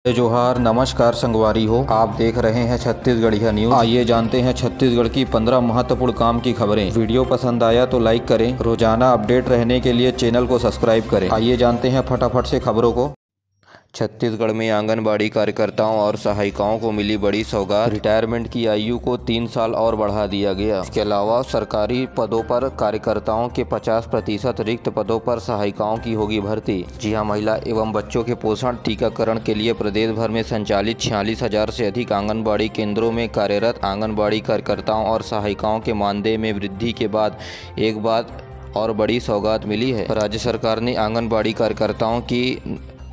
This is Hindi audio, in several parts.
जोहार नमस्कार संगवारी हो। आप देख रहे हैं छत्तीसगढ़िया न्यूज। आइए जानते हैं छत्तीसगढ़ की 15 महत्वपूर्ण काम की खबरें। वीडियो पसंद आया तो लाइक करें। रोजाना अपडेट रहने के लिए चैनल को सब्सक्राइब करें। आइए जानते हैं फटाफट से खबरों को। छत्तीसगढ़ में आंगनबाड़ी कार्यकर्ताओं और सहायिकाओं को मिली बड़ी सौगात। रिटायरमेंट की आयु को 3 साल और बढ़ा दिया गया। इसके अलावा सरकारी पदों पर कार्यकर्ताओं के 50% रिक्त पदों पर सहायिकाओं की होगी भर्ती। जी हां, महिला एवं बच्चों के पोषण टीकाकरण के लिए प्रदेश भर में संचालित 46,000 से अधिक आंगनबाड़ी केंद्रों में कार्यरत आंगनबाड़ी कार्यकर्ताओं और सहायिकाओं के मानदेय में वृद्धि के बाद एक बात और बड़ी सौगात मिली है। राज्य सरकार ने आंगनबाड़ी कार्यकर्ताओं की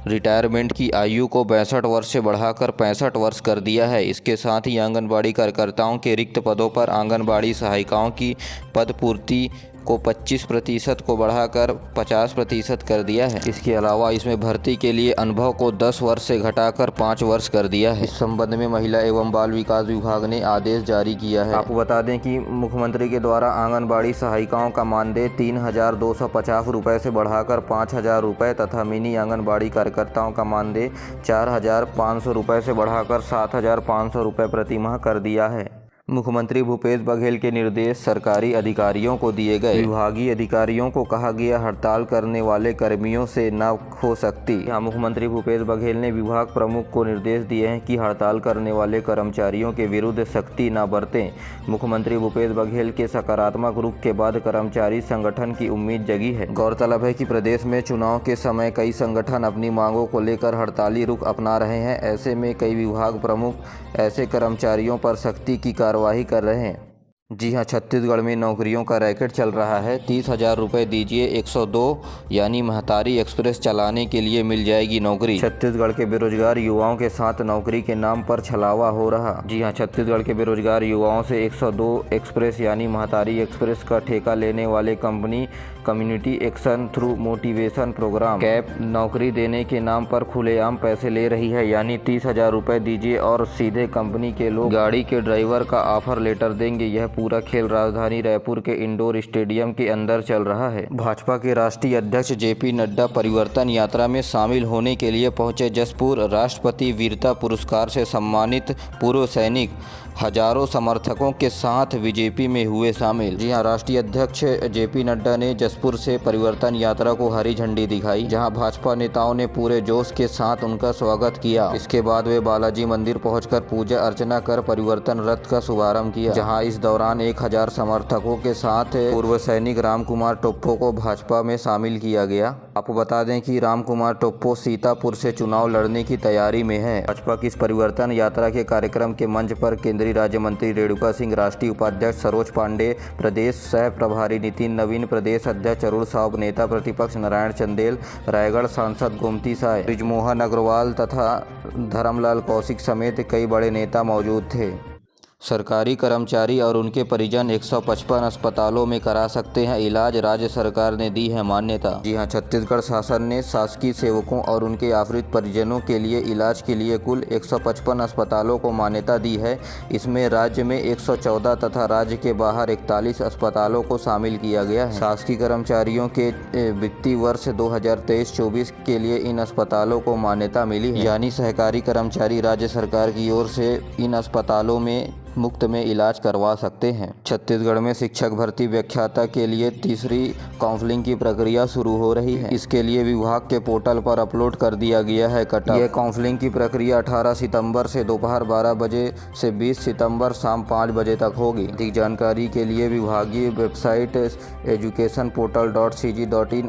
रिटायरमेंट की आयु को 62 वर्ष से बढ़ाकर 65 वर्ष कर दिया है। इसके साथ ही आंगनबाड़ी कार्यकर्ताओं के रिक्त पदों पर आंगनबाड़ी सहायिकाओं की पद पूर्ति को 25% को बढ़ाकर 50% कर दिया है। इसके अलावा इसमें भर्ती के लिए अनुभव को 10 वर्ष से घटाकर 5 वर्ष कर दिया है। इस संबंध में महिला एवं बाल विकास विभाग ने आदेश जारी किया है। आपको बता दें कि मुख्यमंत्री के द्वारा आंगनबाड़ी सहायिकाओं का मानदेय 3,250 रुपये से बढ़ाकर 5,000 रुपये तथा मिनी आंगनबाड़ी कार्यकर्ताओं का मानदेय 4,500 रुपये से बढ़ाकर 7,500 रुपये प्रति माह कर दिया है। मुख्यमंत्री भूपेश बघेल के निर्देश सरकारी अधिकारियों को दिए गए। विभागीय अधिकारियों को कहा गया हड़ताल करने वाले कर्मियों से न हो सकती। यहाँ मुख्यमंत्री भूपेश बघेल ने विभाग प्रमुख को निर्देश दिए हैं कि हड़ताल करने वाले कर्मचारियों के विरुद्ध सख्ती न बरतें। मुख्यमंत्री भूपेश बघेल के सकारात्मक रुख के बाद कर्मचारी संगठन की उम्मीद जगी है। गौरतलब है कि प्रदेश में चुनाव के समय कई संगठन अपनी मांगों को लेकर हड़ताली रुख अपना रहे हैं। ऐसे में कई विभाग प्रमुख ऐसे कर्मचारियों पर सख्ती की कार्यवाही कर रहे हैं। जी हां, छत्तीसगढ़ में नौकरियों का रैकेट चल रहा है। 30,000 रुपये दीजिए 102 यानी महतारी एक्सप्रेस चलाने के लिए मिल जाएगी नौकरी। छत्तीसगढ़ के बेरोजगार युवाओं के साथ नौकरी के नाम पर छलावा हो रहा। जी हां, छत्तीसगढ़ के बेरोजगार युवाओं से 102 एक्सप्रेस यानी महतारी एक्सप्रेस का ठेका लेने वाले company community action through motivation programme cap नौकरी देने के नाम पर खुलेआम पैसे ले रही है। यानी 30,000 रुपये दीजिए और सीधे कंपनी के लोग गाड़ी के ड्राइवर का ऑफर लेटर देंगे। यह पूरा खेल राजधानी रायपुर के इंडोर स्टेडियम के अंदर चल रहा है। भाजपा के राष्ट्रीय अध्यक्ष जेपी नड्डा परिवर्तन यात्रा में शामिल होने के लिए पहुंचे जसपुर। राष्ट्रपति वीरता पुरस्कार से सम्मानित पूर्व सैनिक हजारों समर्थकों के साथ बीजेपी में हुए शामिल। जी हां, राष्ट्रीय अध्यक्ष जेपी नड्डा ने जसपुर से परिवर्तन यात्रा को हरी झंडी दिखाई, जहां भाजपा नेताओं ने पूरे जोश के साथ उनका स्वागत किया। इसके बाद वे बालाजी मंदिर पहुंचकर पूजा अर्चना कर परिवर्तन रथ का शुभारंभ किया, जहां इस दौरान 1,000 समर्थकों के साथ पूर्व सैनिक रामकुमार टोप्पो को भाजपा में शामिल किया गया। आपको बता दें कि रामकुमार टोप्पो सीतापुर से चुनाव लड़ने की तैयारी में है। भाजपा की इस परिवर्तन यात्रा के कार्यक्रम के मंच पर केंद्रीय राज्य मंत्री रेणुका सिंह, राष्ट्रीय उपाध्यक्ष सरोज पांडे, प्रदेश सह प्रभारी नितिन नवीन, प्रदेश अध्यक्ष अरुण साव, नेता प्रतिपक्ष नारायण चंदेल, रायगढ़ सांसद गोमती साय, ब्रिजमोहन अग्रवाल तथा धर्मलाल कौशिक समेत कई बड़े नेता मौजूद थे। सरकारी कर्मचारी और उनके परिजन 155 अस्पतालों में करा सकते हैं इलाज। राज्य सरकार ने दी है मान्यता। जी हां, छत्तीसगढ़ शासन ने शासकीय सेवकों और उनके आश्रित परिजनों के लिए इलाज के लिए कुल 155 अस्पतालों को मान्यता दी है। इसमें राज्य में 114 तथा राज्य के बाहर 41 अस्पतालों को शामिल किया गया है। शासकीय कर्मचारियों के वित्तीय वर्ष 2023-24 के लिए इन अस्पतालों को मान्यता मिली है। यानी सहकारी कर्मचारी राज्य सरकार की ओर से इन अस्पतालों में मुफ्त में इलाज करवा सकते हैं। छत्तीसगढ़ में शिक्षक भर्ती व्याख्याता के लिए तीसरी काउंसलिंग की प्रक्रिया शुरू हो रही है। इसके लिए विभाग के पोर्टल पर अपलोड कर दिया गया है कटऑफ। यह काउंसलिंग की प्रक्रिया 18 सितंबर से दोपहर 12 बजे से 20 सितंबर शाम 5 बजे तक होगी। अधिक जानकारी के लिए विभागीय वेबसाइट educationportal.cg.in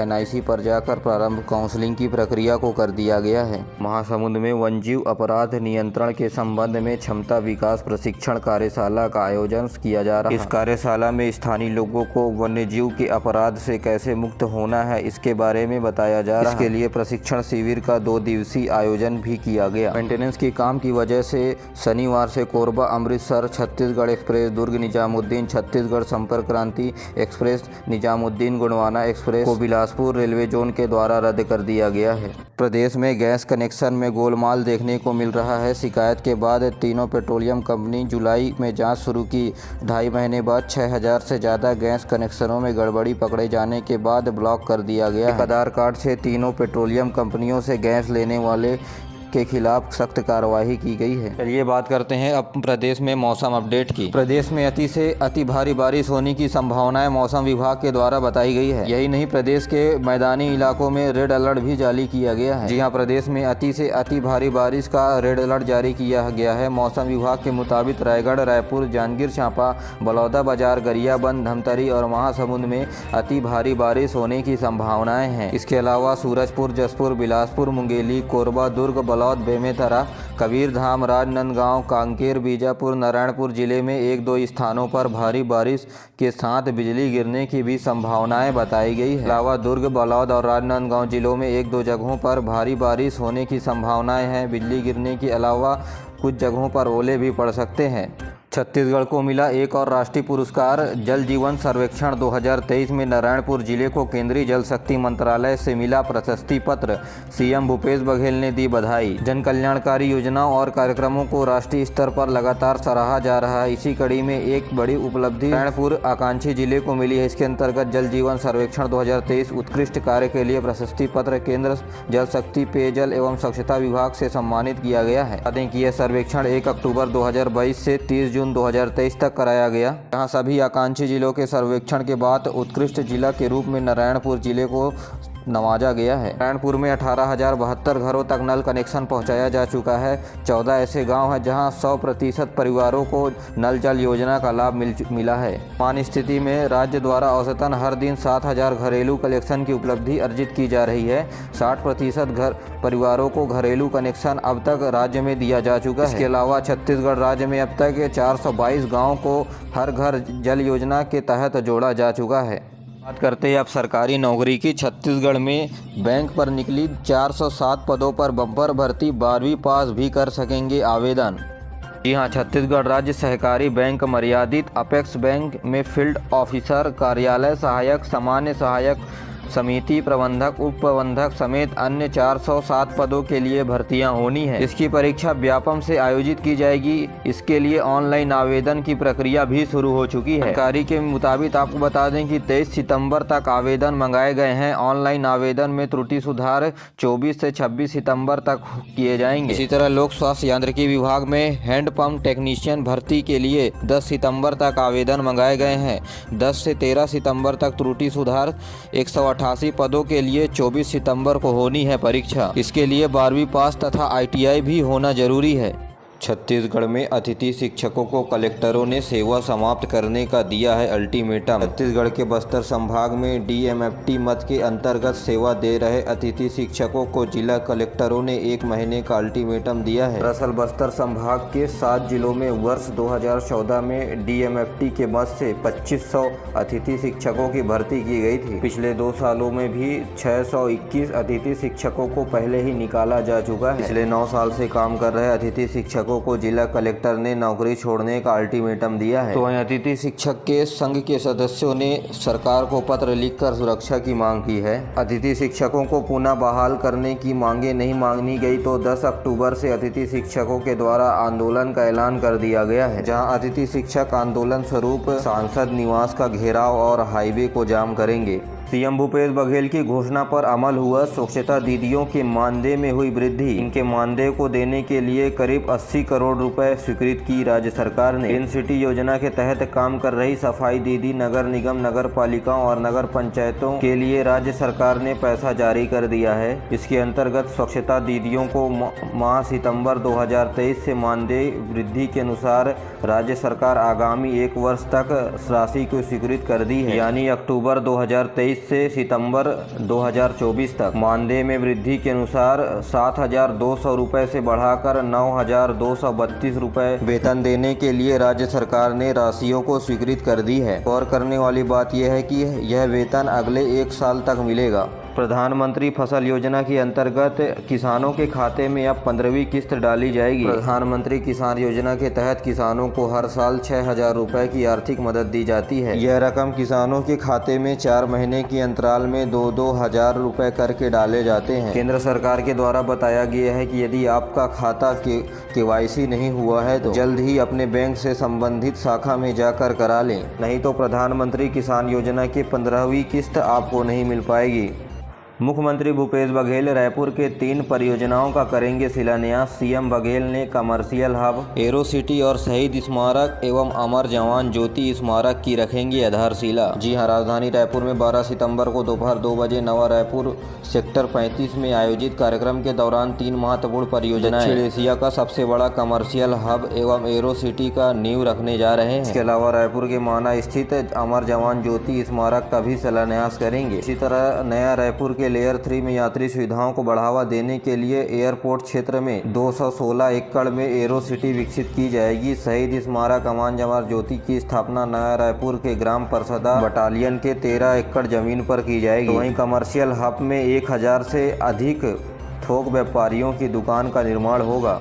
NIC पर जाकर प्रारंभ काउंसलिंग की प्रक्रिया को कर दिया गया है। महासमुंद में वन्यजीव अपराध नियंत्रण के संबंध में क्षमता विकास प्रशिक्षण कार्यशाला का आयोजन किया जा रहा है। इस कार्यशाला में स्थानीय लोगों को वन्यजीव के अपराध से कैसे मुक्त होना है, इसके बारे में बताया जा रहा है। इसके लिए प्रशिक्षण शिविर का 2 दिवसीय आयोजन भी किया गया। मेंटेनेंस के काम की वजह से शनिवार से कोरबा अमृतसर छत्तीसगढ़ एक्सप्रेस, दुर्ग निजामुद्दीन छत्तीसगढ़ संपर्क क्रांति एक्सप्रेस, निजामुद्दीन गुणवाना एक्सप्रेस को बिलासपुर रेलवे जोन के द्वारा रद्द कर दिया गया है। प्रदेश में गैस कनेक्शन में गोलमाल देखने को मिल रहा है। शिकायत के बाद तीनों पेट्रोलियम कंपनी जुलाई में जांच शुरू की। 2.5 महीने बाद 6,000 से ज़्यादा गैस कनेक्शनों में गड़बड़ी पकड़े जाने के बाद ब्लॉक कर दिया गया। आधार कार्ड से तीनों पेट्रोलियम कंपनियों से गैस लेने वाले के खिलाफ सख्त कार्रवाई की गई है। चलिए बात करते हैं अब प्रदेश में मौसम अपडेट की। प्रदेश में अति से अति भारी बारिश होने की संभावनाएं मौसम विभाग के द्वारा बताई गई है। यही नहीं, प्रदेश के मैदानी इलाकों में रेड अलर्ट भी जारी किया गया है। जी हां, प्रदेश में अति से अति भारी बारिश का रेड अलर्ट जारी किया गया है। मौसम विभाग के मुताबिक रायगढ़, रायपुर, जांजगीर चांपा, बलौदा बाजार, गरियाबंद, धमतरी और महासमुंद में अति भारी बारिश होने की संभावनाएं हैं। इसके अलावा सूरजपुर, जसपुर, बिलासपुर, मुंगेली, कोरबा, दुर्ग, बलौद, बेमेतरा, कबीरधाम, राजनांदगांव, कांकेर, बीजापुर, नारायणपुर जिले में 1-2 स्थानों पर भारी बारिश के साथ बिजली गिरने की भी संभावनाएं बताई गई है। अलावा दुर्ग, बलौद और राजनांदगांव जिलों में 1-2 जगहों पर भारी बारिश होने की संभावनाएं हैं। बिजली गिरने के अलावा कुछ जगहों पर ओले भी पड़ सकते हैं। छत्तीसगढ़ को मिला एक और राष्ट्रीय पुरस्कार। जल जीवन सर्वेक्षण 2023 में नारायणपुर जिले को केंद्रीय जल शक्ति मंत्रालय से मिला प्रशस्ति पत्र। सीएम भूपेश बघेल ने दी बधाई। जन कल्याणकारी योजनाओं और कार्यक्रमों को राष्ट्रीय स्तर पर लगातार सराहा जा रहा है। इसी कड़ी में एक बड़ी उपलब्धि नारायणपुर आकांक्षी जिले को मिली है। इसके अंतर्गत जल जीवन सर्वेक्षण 2023 उत्कृष्ट कार्य के लिए प्रशस्ति पत्र केंद्र जल शक्ति, पेयजल एवं स्वच्छता विभाग से सम्मानित किया गया है। बता दें कि यह सर्वेक्षण 1 अक्टूबर 2022 से 30 जून 2023 तक कराया गया। यहाँ सभी आकांक्षी जिलों के सर्वेक्षण के बाद उत्कृष्ट जिला के रूप में नारायणपुर जिले को नवाजा गया है। नारायणपुर में 18,072 घरों तक नल कनेक्शन पहुंचाया जा चुका है। 14 ऐसे गांव हैं जहां 100% परिवारों को नल जल योजना का लाभ मिला है। सामान्य स्थिति में राज्य द्वारा औसतन हर दिन 7,000 घरेलू कनेक्शन की उपलब्धि अर्जित की जा रही है। 60% परिवारों को घरेलू कनेक्शन अब तक राज्य में दिया जा चुका है। इसके अलावा छत्तीसगढ़ राज्य में अब तक 422 गाँव को हर घर जल योजना के तहत जोड़ा जा चुका है। बात करते हैं अब सरकारी नौकरी की। छत्तीसगढ़ में बैंक पर निकली 407 पदों पर बम्पर भर्ती। 12वीं पास भी कर सकेंगे आवेदन। जी हां, छत्तीसगढ़ राज्य सहकारी बैंक मर्यादित, अपेक्स बैंक में फील्ड ऑफिसर, कार्यालय सहायक, सामान्य सहायक, समिति प्रबंधक, उप प्रबंधक समेत अन्य 407 पदों के लिए भर्तियां होनी है। इसकी परीक्षा व्यापम से आयोजित की जाएगी। इसके लिए ऑनलाइन आवेदन की प्रक्रिया भी शुरू हो चुकी है। जानकारी के मुताबिक आपको बता दें कि 23 सितंबर तक आवेदन मंगाए गए हैं। ऑनलाइन आवेदन में त्रुटि सुधार 24 से 26 सितंबर तक किए जाएंगे। इसी तरह लोक स्वास्थ्य यांत्रिकी विभाग में हैंडपंप टेक्नीशियन भर्ती के लिए 10 सितंबर तक आवेदन मंगाए गए हैं। 10 से 13 सितंबर तक त्रुटि सुधार 188 पदों के लिए 24 सितंबर को होनी है परीक्षा। इसके लिए 12वीं पास तथा ITI भी होना जरूरी है। छत्तीसगढ़ में अतिथि शिक्षकों को कलेक्टरों ने सेवा समाप्त करने का दिया है अल्टीमेटम। छत्तीसगढ़ के बस्तर संभाग में DMFT मद के अंतर्गत सेवा दे रहे अतिथि शिक्षकों को जिला कलेक्टरों ने 1 महीने का अल्टीमेटम दिया है। दरअसल बस्तर संभाग के 7 जिलों में वर्ष 2014 में DMFT के मद से 2500 अतिथि शिक्षकों की भर्ती की गई थी। पिछले 2 सालों में भी 621 अतिथि शिक्षकों को पहले ही निकाला जा चुका है। पिछले 9 साल से काम कर रहे अतिथि शिक्षकों को जिला कलेक्टर ने नौकरी छोड़ने का अल्टीमेटम दिया है। तो वहीं अतिथि शिक्षक के संघ के सदस्यों ने सरकार को पत्र लिखकर सुरक्षा की मांग की है। अतिथि शिक्षकों को पुनः बहाल करने की मांगे नहीं मांगी गई तो 10 अक्टूबर से अतिथि शिक्षकों के द्वारा आंदोलन का ऐलान कर दिया गया है, जहां अतिथि शिक्षक आंदोलन स्वरूप सांसद निवास का घेराव और हाईवे को जाम करेंगे। सीएम भूपेश बघेल की घोषणा पर अमल हुआ। स्वच्छता दीदियों के मानदेय में हुई वृद्धि। इनके मानदेय को देने के लिए करीब 80 करोड़ रुपए स्वीकृत की राज्य सरकार ने। ग्रीन सिटी योजना के तहत काम कर रही सफाई दीदी, नगर निगम, नगर पालिकाओं और नगर पंचायतों के लिए राज्य सरकार ने पैसा जारी कर दिया है। इसके अंतर्गत स्वच्छता दीदियों को माह सितंबर 2023 से मानदेय वृद्धि के अनुसार राज्य सरकार आगामी 1 वर्ष तक राशि को स्वीकृत कर दी है, यानी अक्टूबर 2023 से सितंबर 2024 तक। मानदेय में वृद्धि के अनुसार 7,200 रुपये से बढ़ाकर 9,232 रुपये वेतन देने के लिए राज्य सरकार ने राशियों को स्वीकृत कर दी है। गौर करने वाली बात यह है कि यह वेतन अगले 1 साल तक मिलेगा। प्रधानमंत्री फसल योजना के अंतर्गत किसानों के खाते में अब 15वीं किस्त डाली जाएगी। प्रधानमंत्री किसान योजना के तहत किसानों को हर साल 6,000 रुपए की आर्थिक मदद दी जाती है। यह रकम किसानों के खाते में 4 महीने के अंतराल में 2-2 हजार रुपए करके डाले जाते हैं। केंद्र सरकार के द्वारा बताया गया है कि यदि आपका खाता KYC नहीं हुआ है तो जल्द ही अपने बैंक से संबंधित शाखा में जाकर करा लें, नहीं तो प्रधानमंत्री किसान योजना की 15वीं किस्त आपको नहीं मिल पाएगी। मुख्यमंत्री भूपेश बघेल रायपुर के 3 परियोजनाओं का करेंगे शिलान्यास। सीएम बघेल ने कमर्शियल हब, एरो सिटी और शहीद स्मारक एवं अमर जवान ज्योति स्मारक की रखेंगे आधारशिला। जी हां, राजधानी रायपुर में 12 सितंबर को दोपहर 2 बजे नवा रायपुर सेक्टर 35 में आयोजित कार्यक्रम के दौरान 3 महत्वपूर्ण परियोजनाएं दक्षिण एशिया का सबसे बड़ा कमर्शियल हब एवं एरो सिटी का नींव रखने जा रहे हैं। इसके अलावा रायपुर के माना स्थित अमर जवान ज्योति स्मारक का भी शिलान्यास करेंगे। इसी तरह नया रायपुर के लेयर 3 में यात्री सुविधाओं को बढ़ावा देने के लिए एयरपोर्ट क्षेत्र में 216 एकड़ में एरो सिटी विकसित की जाएगी। शहीद स्मारक अमर जवान ज्योति की स्थापना नया रायपुर के ग्राम परसदा बटालियन के 13 एकड़ जमीन पर की जाएगी। तो वहीं कमर्शियल हब में 1000 से अधिक थोक व्यापारियों की दुकान का निर्माण होगा।